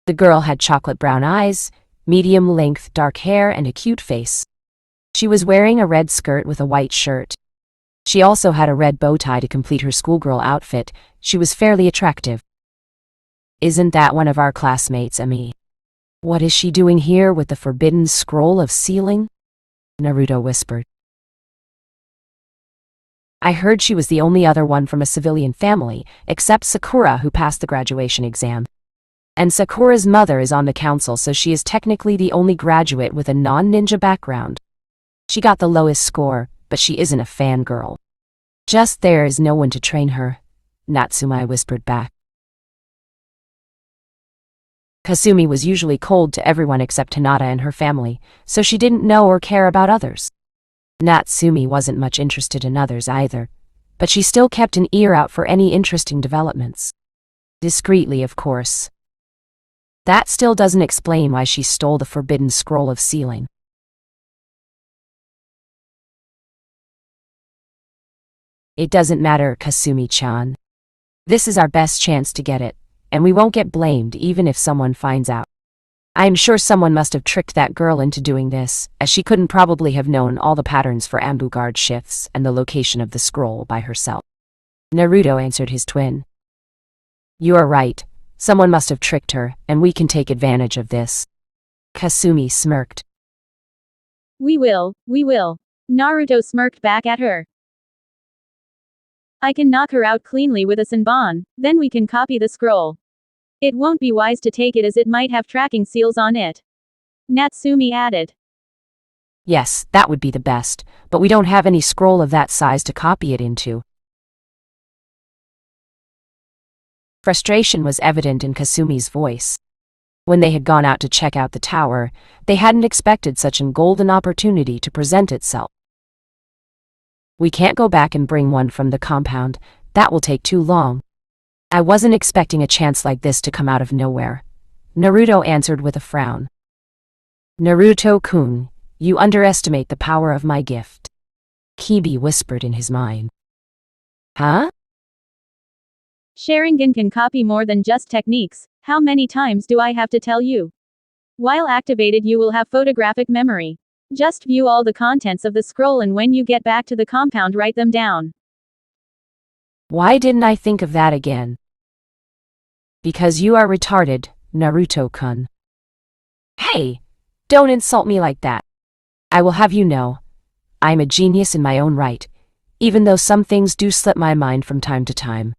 The girl had chocolate brown eyes, medium-length dark hair, and a cute face. She was wearing a red skirt with a white shirt. She also had a red bow tie to complete her schoolgirl outfit. She was fairly attractive. "Isn't that one of our classmates, Ami? What is she doing here with the forbidden scroll of sealing?" Naruto whispered. "I heard she was the only other one from a civilian family, except Sakura, who passed the graduation exam. And Sakura's mother is on the council, so she is technically the only graduate with a non-ninja background. She got the lowest score, but she isn't a fangirl. Just there is no one to train her," Natsumi whispered back. Kasumi was usually cold to everyone except Hinata and her family, so she didn't know or care about others. Natsumi wasn't much interested in others either, but she still kept an ear out for any interesting developments. Discreetly, of course. That still doesn't explain why she stole the forbidden scroll of sealing. "It doesn't matter, Kasumi-chan. This is our best chance to get it, and we won't get blamed even if someone finds out. I am sure someone must have tricked that girl into doing this, as she couldn't probably have known all the patterns for ambu guard shifts and the location of the scroll by herself." Naruto answered his twin. "You are right. Someone must have tricked her, and we can take advantage of this." Kasumi smirked. We will. Naruto smirked back at her. "I can knock her out cleanly with a Senbon, then we can copy the scroll. It won't be wise to take it as it might have tracking seals on it," Natsumi added. "Yes, that would be the best, but we don't have any scroll of that size to copy it into." Frustration was evident in Kasumi's voice. When they had gone out to check out the tower, they hadn't expected such a golden opportunity to present itself. "We can't go back and bring one from the compound. That will take too long. I wasn't expecting a chance like this to come out of nowhere," Naruto answered with a frown. "Naruto-kun, you underestimate the power of my gift," Kibi whispered in his mind. "Huh?" "Sharingan can copy more than just techniques. How many times do I have to tell you? While activated, you will have photographic memory. Just view all the contents of the scroll, and when you get back to the compound, write them down." "Why didn't I think of that again?" "Because you are retarded, Naruto-kun." "Hey, don't insult me like that. I will have you know, I'm a genius in my own right, even though some things do slip my mind from time to time."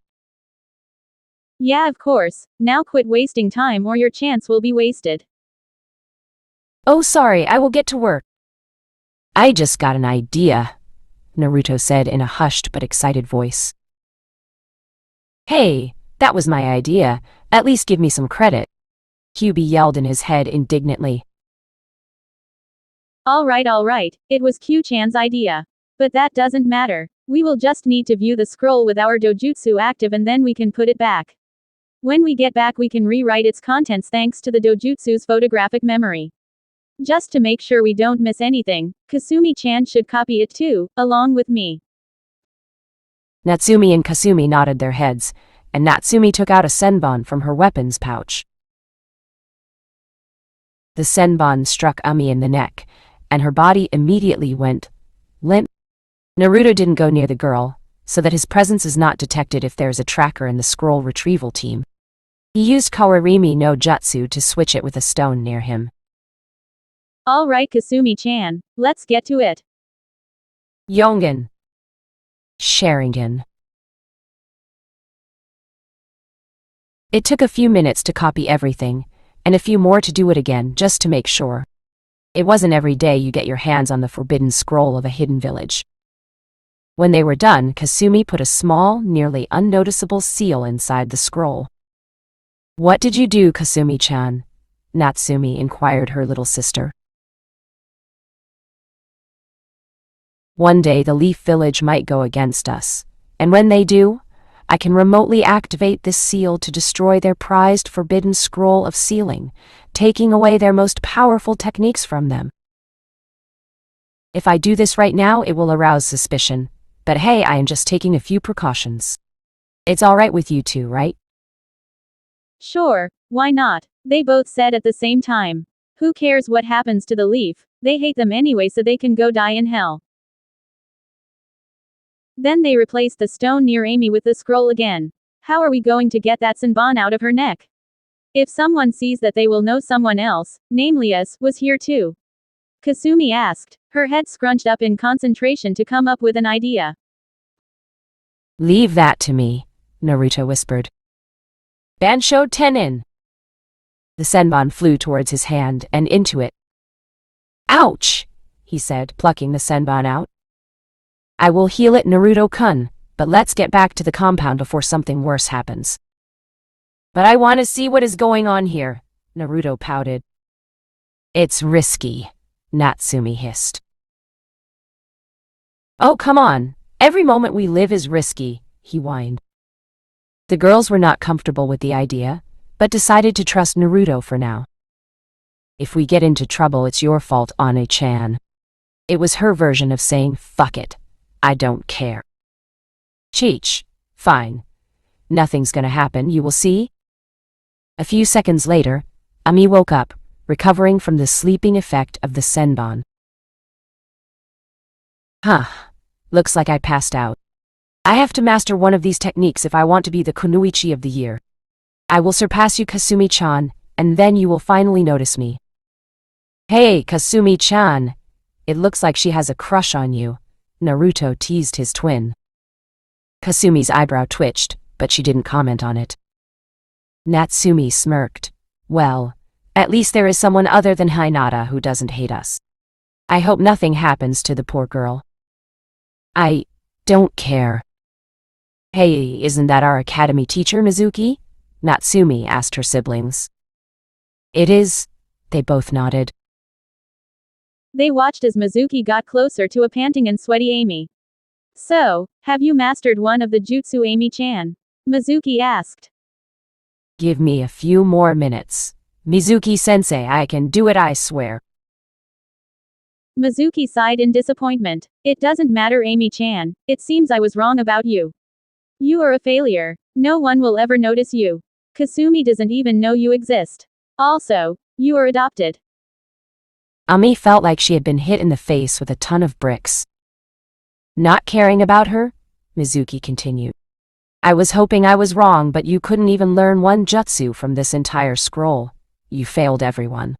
"Yeah, of course. Now quit wasting time or your chance will be wasted." "Oh, sorry, I will get to work." "I just got an idea," Naruto said in a hushed but excited voice. "Hey, that was my idea. At least give me some credit," Kyubi yelled in his head indignantly. All right. It was Q-chan's idea. But that doesn't matter. We will just need to view the scroll with our Dojutsu active, and then we can put it back. When we get back, we can rewrite its contents thanks to the Dojutsu's photographic memory. Just to make sure we don't miss anything, Kasumi-chan should copy it too, along with me." Natsumi and Kasumi nodded their heads, and Natsumi took out a Senbon from her weapons pouch. The Senbon struck Ami in the neck, and her body immediately went limp. Naruto didn't go near the girl, so that his presence is not detected if there's a tracker in the scroll retrieval team. He used Kawarimi no Jutsu to switch it with a stone near him. "All right, Kasumi-chan, let's get to it." Yogengan. Sharingan. It took a few minutes to copy everything, and a few more to do it again just to make sure. It wasn't every day you get your hands on the forbidden scroll of a hidden village. When they were done, Kasumi put a small, nearly unnoticeable seal inside the scroll. "What did you do, Kasumi-chan?" Natsumi inquired her little sister. "One day the Leaf Village might go against us, and when they do, I can remotely activate this seal to destroy their prized forbidden scroll of sealing, taking away their most powerful techniques from them. If I do this right now, it will arouse suspicion. But hey, I am just taking a few precautions. It's all right with you two, right? Sure, why not? They both said at the same time. Who cares what happens to the leaf? They hate them anyway, so they can go die in hell. Then they replaced the stone near Amy with the scroll again. How are we going to get that Senbon out of her neck? If someone sees that, they will know someone else, namely us, was here too. Kasumi asked, her head scrunched up in concentration to come up with an idea. Leave that to me, Naruto whispered. Bansho Tenin. The Senbon flew towards his hand and into it. Ouch, he said, plucking the Senbon out. I will heal it, Naruto-kun, but let's get back to the compound before something worse happens. But I want to see what is going on here, Naruto pouted. It's risky, Natsumi hissed. Oh, come on. Every moment we live is risky, he whined. The girls were not comfortable with the idea, but decided to trust Naruto for now. If we get into trouble, it's your fault, Ane-chan. It was her version of saying, fuck it. I don't care. Cheech, fine. Nothing's gonna happen, you will see. A few seconds later, Ami woke up, recovering from the sleeping effect of the Senbon. Huh. Looks like I passed out. I have to master one of these techniques if I want to be the Kunoichi of the year. I will surpass you, Kasumi-chan, and then you will finally notice me. Hey, Kasumi-chan. It looks like she has a crush on you, Naruto teased his twin. Kasumi's eyebrow twitched, but she didn't comment on it. Natsumi smirked. Well, at least there is someone other than Hinata who doesn't hate us. I hope nothing happens to the poor girl. I don't care. Hey, isn't that our academy teacher, Mizuki? Natsumi asked her siblings. It is, they both nodded. They watched as Mizuki got closer to a panting and sweaty Amy. So, have you mastered one of the jutsu, Amy-chan? Mizuki asked. Give me a few more minutes. Mizuki-sensei, I can do it, I swear. Mizuki sighed in disappointment. It doesn't matter, Amy-chan. It seems I was wrong about you. You are a failure. No one will ever notice you. Kasumi doesn't even know you exist. Also, you are adopted. Ami felt like she had been hit in the face with a ton of bricks. Not caring about her? Mizuki continued. I was hoping I was wrong, but you couldn't even learn one jutsu from this entire scroll. You failed everyone.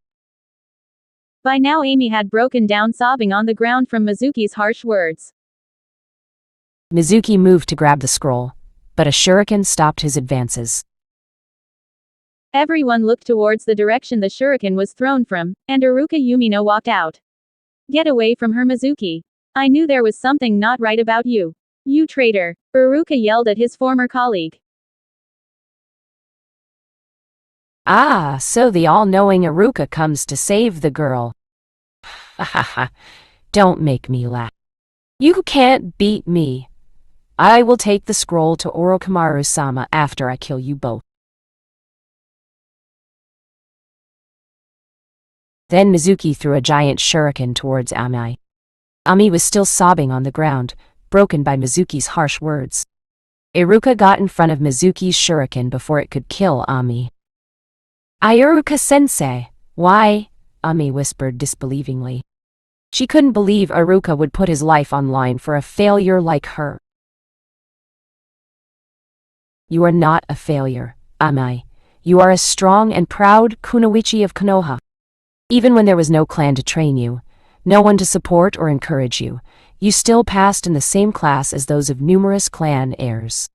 By now Amy had broken down, sobbing on the ground from Mizuki's harsh words. Mizuki moved to grab the scroll, but a shuriken stopped his advances. Everyone looked towards the direction the shuriken was thrown from, and Iruka Yumino walked out. Get away from her, Mizuki. I knew there was something not right about you. You traitor, Iruka yelled at his former colleague. Ah, so the all-knowing Iruka comes to save the girl. Ha ha ha, don't make me laugh. You can't beat me. I will take the scroll to Orochimaru-sama after I kill you both. Then Mizuki threw a giant shuriken towards Ami. Ami was still sobbing on the ground, broken by Mizuki's harsh words. Iruka got in front of Mizuki's shuriken before it could kill Ami. Iruka-sensei, why? Ami whispered disbelievingly. She couldn't believe Iruka would put his life on line for a failure like her. You are not a failure, Ami. You are a strong and proud kunoichi of Konoha. Even when there was no clan to train you, no one to support or encourage you, you still passed in the same class as those of numerous clan heirs.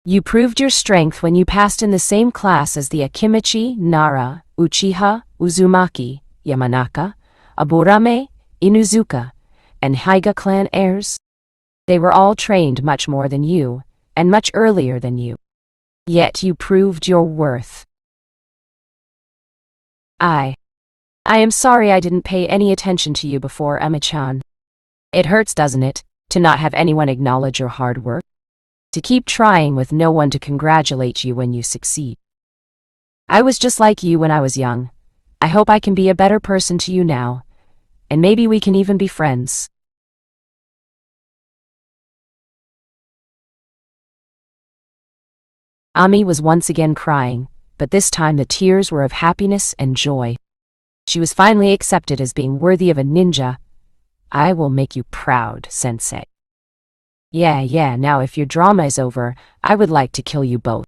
You proved your strength when you passed in the same class as the Akimichi, Nara, Uchiha, Uzumaki, Yamanaka, Aburame, Inuzuka, and Hyuga clan heirs. They were all trained much more than you, and much earlier than you. Yet you proved your worth. I am sorry I didn't pay any attention to you before, Emi-chan. It hurts, doesn't it, to not have anyone acknowledge your hard work? To keep trying with no one to congratulate you when you succeed. I was just like you when I was young. I hope I can be a better person to you now, and maybe we can even be friends. Ami was once again crying, but this time the tears were of happiness and joy. She was finally accepted as being worthy of a ninja. I will make you proud, sensei. Yeah, now if your drama is over, I would like to kill you both.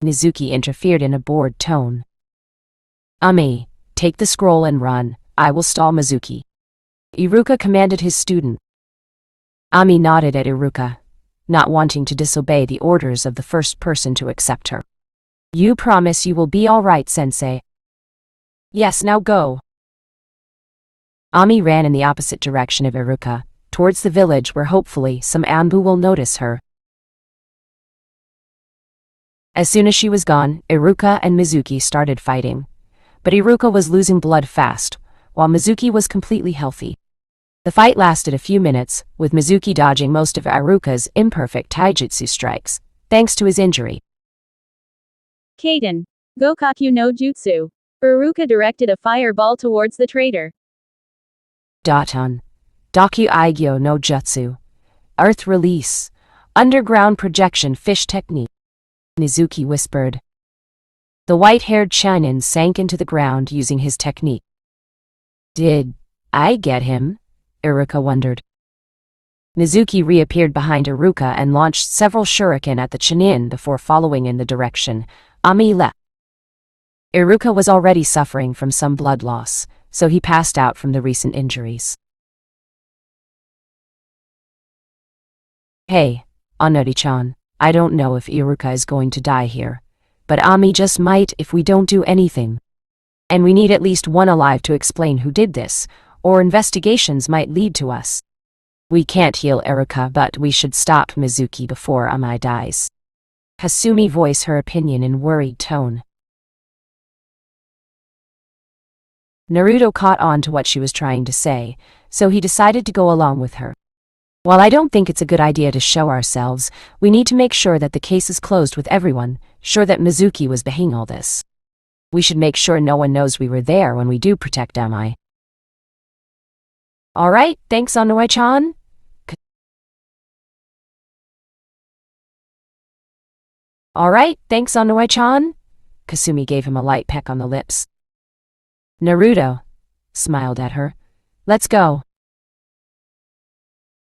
Mizuki interfered in a bored tone. Ami, take the scroll and run. I will stall Mizuki. Iruka commanded his student. Ami nodded at Iruka, not wanting to disobey the orders of the first person to accept her. You promise you will be all right, sensei? Yes, now go. Ami ran in the opposite direction of Iruka, towards the village where hopefully some Anbu will notice her. As soon as she was gone, Iruka and Mizuki started fighting. But Iruka was losing blood fast, while Mizuki was completely healthy. The fight lasted a few minutes, with Mizuki dodging most of Iruka's imperfect taijutsu strikes, thanks to his injury. Kaden. Gokaku no Jutsu. Iruka directed a fireball towards the traitor. Daton. Daku Aigyo no Jutsu. Earth release. Underground projection fish technique. Mizuki whispered. The white-haired Chunin sank into the ground using his technique. Did I get him? Iruka wondered. Mizuki reappeared behind Iruka and launched several shuriken at the Chunin before following in the direction Ami left. Iruka was already suffering from some blood loss, so he passed out from the recent injuries. Hey, Onori-chan, I don't know if Iruka is going to die here, but Ami just might if we don't do anything. And we need at least one alive to explain who did this, or investigations might lead to us. We can't heal Iruka, but we should stop Mizuki before Ami dies. Hasumi voiced her opinion in worried tone. Naruto caught on to what she was trying to say, so he decided to go along with her. While I don't think it's a good idea to show ourselves, we need to make sure that the case is closed with everyone, sure that Mizuki was behind all this. We should make sure no one knows we were there when we do protect Ami. Alright, thanks Onoi-chan. Alright, thanks Onoi-chan. Kasumi gave him a light peck on the lips. Naruto smiled at her. Let's go.